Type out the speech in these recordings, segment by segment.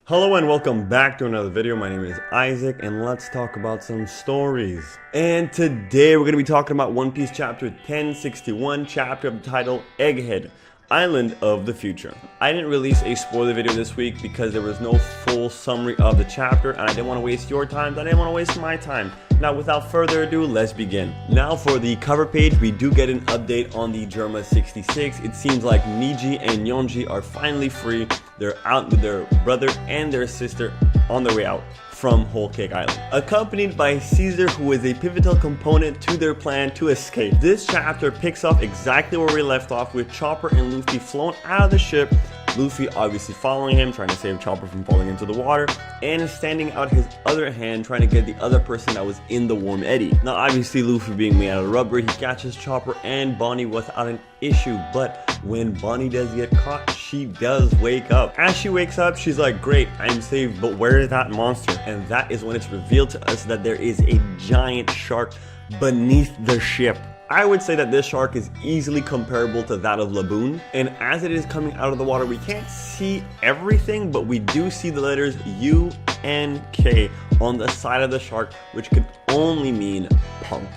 Hello and welcome back to another video. My name is Isaac and let's talk about some stories. And today we're going to be talking about One Piece chapter 1061, chapter of the title Egghead, Island of the Future. I didn't release a spoiler video this week because there was no full summary of the chapter and I didn't want to waste your time, I didn't want to waste my time. Now without further ado, let's begin. Now for the cover page, we do get an update on the Germa 66. It seems like Niji and Yonji are finally free. They're out with their brother and their sister on their way out from Whole Cake Island, accompanied by Caesar, who is a pivotal component to their plan to escape. This chapter picks up exactly where we left off, with Chopper and Luffy flown out of the ship. Luffy obviously following him, trying to save Chopper from falling into the water, and standing out his other hand, trying to get the other person that was in the warm eddy. Now obviously Luffy being made out of rubber, he catches Chopper and Bonnie without an issue, but when Bonnie does get caught, she does wake up. As she wakes up, she's like, great, I'm saved, but where is that monster? And that is when it's revealed to us that there is a giant shark beneath the ship. I would say that this shark is easily comparable to that of Laboon, and as it is coming out of the water, we can't see everything, but we do see the letters U and K on the side of the shark, which could only mean punk.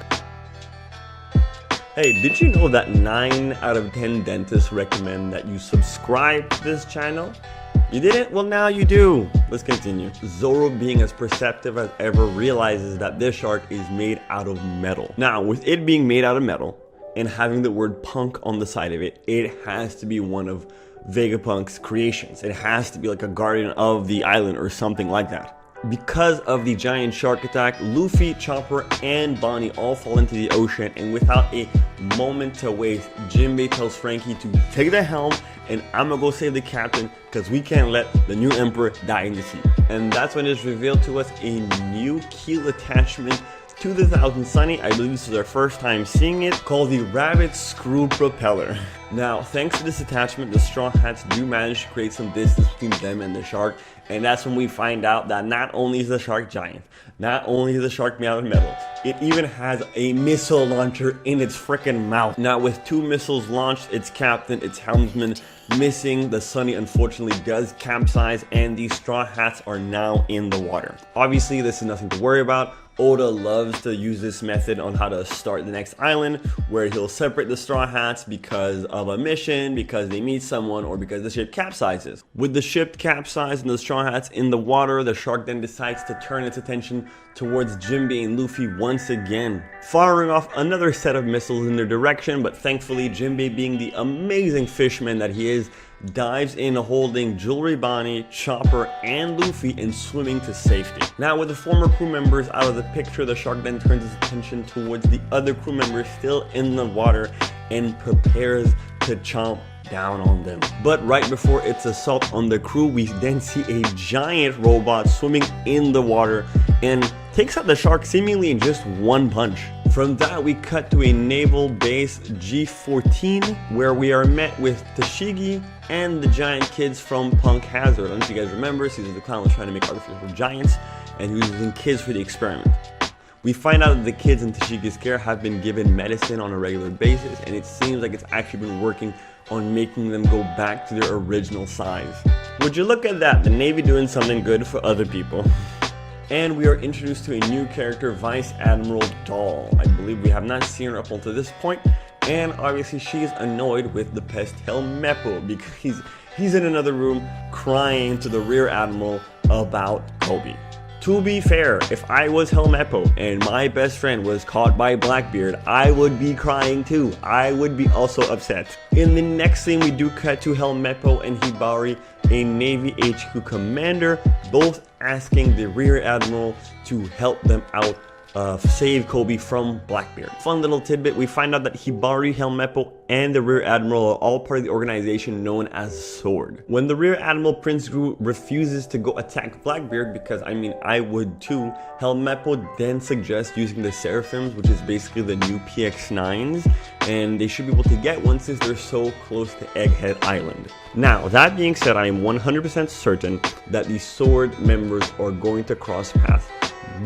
Hey, did you know that 9 out of 10 dentists recommend that you subscribe to this channel? You didn't? Well, now you do. Let's continue. Zoro, being as perceptive as ever, realizes that this shark is made out of metal. Now, with it being made out of metal and having the word punk on the side of it, it has to be one of Vega Punk's creations. It has to be like a guardian of the island or something like that. Because of the giant shark attack, Luffy, Chopper, and Bonnie all fall into the ocean, and without a moment to waste, Jinbei tells Frankie to take the helm and I'm gonna go save the captain because we can't let the new emperor die in the sea. And that's when it's revealed to us a new keel attachment to the Thousand Sunny. I believe this is our first time seeing it, called the Rabbit Screw Propeller. Now, thanks to this attachment, the Straw Hats do manage to create some distance between them and the shark, and that's when we find out that not only is the shark giant, not only is the shark made out of metal, it even has a missile launcher in its freaking mouth. Now, with 2 missiles launched, its captain, its helmsman, missing, the Sunny unfortunately does capsize, and these Straw Hats are now in the water. Obviously, this is nothing to worry about. Oda loves to use this method on how to start the next island, where he'll separate the Straw Hats because of a mission, because they meet someone, or because the ship capsizes. With the ship capsized and the Straw Hats in the water, the shark then decides to turn its attention towards Jinbei and Luffy once again, firing off another set of missiles in their direction, but thankfully Jinbei, being the amazing fishman that he is, dives in, holding Jewelry Bonnie, Chopper, and Luffy, and swimming to safety. Now, with the former crew members out of the picture, the shark then turns its attention towards the other crew members still in the water and prepares to chomp down on them. But right before its assault on the crew, we then see a giant robot swimming in the water and takes out the shark seemingly in just one punch. From that, we cut to a naval base G14, where we are met with Tashigi and the giant kids from Punk Hazard. I don't know if you guys remember, Caesar the Clown was trying to make artificial giants, and he was using kids for the experiment. We find out that the kids in Tashigi's care have been given medicine on a regular basis, and it seems like it's actually been working on making them go back to their original size. Would you look at that, the Navy doing something good for other people. And we are introduced to a new character, Vice Admiral Doll. I believe we have not seen her up until this point, and obviously she is annoyed with the pest Helmeppo because he's in another room crying to the Rear Admiral about Kobe. To be fair, if I was Helmeppo and my best friend was caught by Blackbeard, I would be crying too. I would be also upset. In the next scene, we do cut to Helmeppo and Hibari, a Navy HQ commander, both asking the Rear Admiral to help them out, save Kobe from Blackbeard. Fun little tidbit, we find out that Hibari, Helmeppo, and the Rear Admiral are all part of the organization known as SWORD. When the Rear Admiral Prince Gru refuses to go attack Blackbeard, because I mean I would too, Helmeppo then suggests using the Seraphims, which is basically the new PX9s, and they should be able to get one since they're so close to Egghead Island. Now, that being said, I am 100% certain that the SWORD members are going to cross paths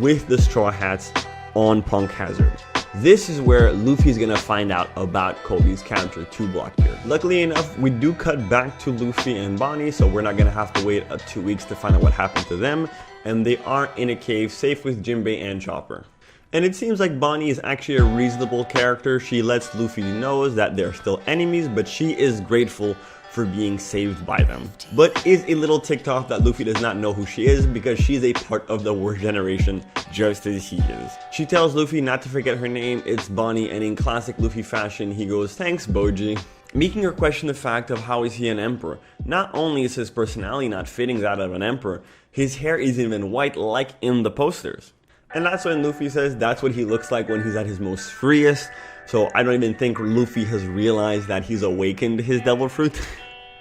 with the Straw Hats on Punk Hazard. This is where Luffy's gonna find out about Kobe's character to Blackbeard. Luckily enough, we do cut back to Luffy and Bonnie, so we're not gonna have to wait 2 weeks to find out what happened to them, and they are in a cave safe with Jinbei and Chopper. And it seems like Bonnie is actually a reasonable character. She lets Luffy know that they're still enemies, but she is grateful for being saved by them. But is a little ticked off that Luffy does not know who she is because she's a part of the worst generation just as he is. She tells Luffy not to forget her name, it's Bonnie, and in classic Luffy fashion, he goes, "Thanks, Boji," making her question the fact of how is he an emperor. Not only is his personality not fitting that of an emperor, his hair isn't even white like in the posters. And that's when Luffy says that's what he looks like when he's at his most freest. So I don't even think Luffy has realized that he's awakened his devil fruit.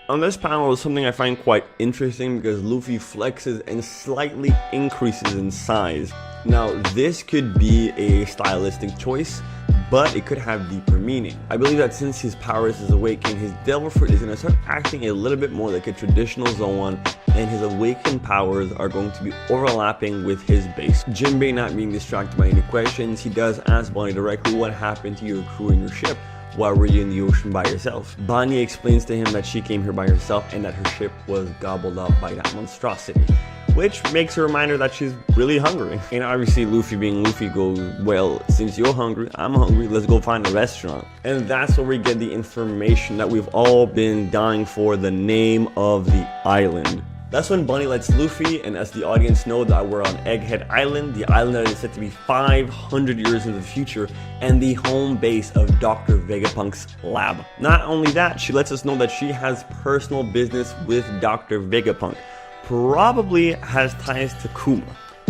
On this panel is something I find quite interesting because Luffy flexes and slightly increases in size. Now this could be a stylistic choice, but it could have deeper meaning. I believe that since his powers is awakened, his devil fruit is going to start acting a little bit more like a traditional Zoan, and his awakened powers are going to be overlapping with his base. Jinbei not being distracted by any questions, he does ask Bonnie directly what happened to your crew and your ship. Why were you in the ocean by yourself? Bonnie explains to him that she came here by herself and that her ship was gobbled up by that monstrosity, which makes a reminder that she's really hungry. And obviously Luffy being Luffy goes, well, since you're hungry, I'm hungry, let's go find a restaurant. And that's where we get the information that we've all been dying for, the name of the island. That's when Bonnie lets Luffy and us, the audience, know that we're on Egghead Island, the island that is said to be 500 years in the future, and the home base of Dr. Vega Punk's lab. Not only that, she lets us know that she has personal business with Dr. Vega Punk, probably has ties to Kuma.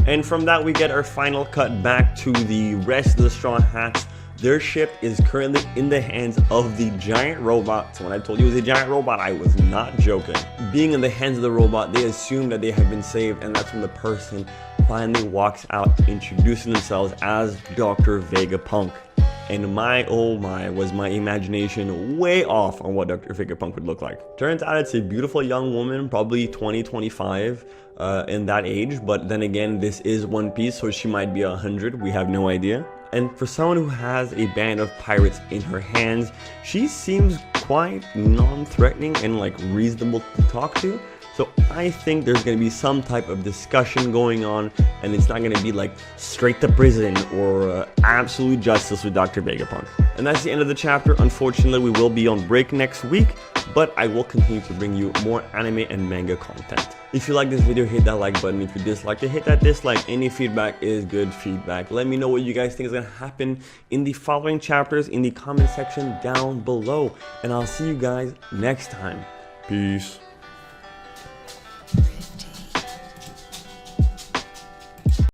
And from that we get our final cut back to the rest of the Straw Hats. Their ship is currently in the hands of the giant robot. So when I told you it was a giant robot, I was not joking. Being in the hands of the robot, they assume that they have been saved, and that's when the person finally walks out, introducing themselves as Dr. Vega Punk. And my, oh my, was my imagination way off on what Dr. Vega Punk would look like. Turns out it's a beautiful young woman, probably 20, 25 in that age. But then again, this is One Piece, so she might be 100, we have no idea. And for someone who has a band of pirates in her hands, she seems quite non-threatening and like reasonable to talk to. So I think there's going to be some type of discussion going on, and it's not going to be like straight to prison or absolute justice with Dr. Vega Punk. And that's the end of the chapter. Unfortunately, we will be on break next week, but I will continue to bring you more anime and manga content. If you like this video, hit that like button. If you dislike it, hit that dislike. Any feedback is good feedback. Let me know what you guys think is going to happen in the following chapters in the comment section down below. And I'll see you guys next time. Peace.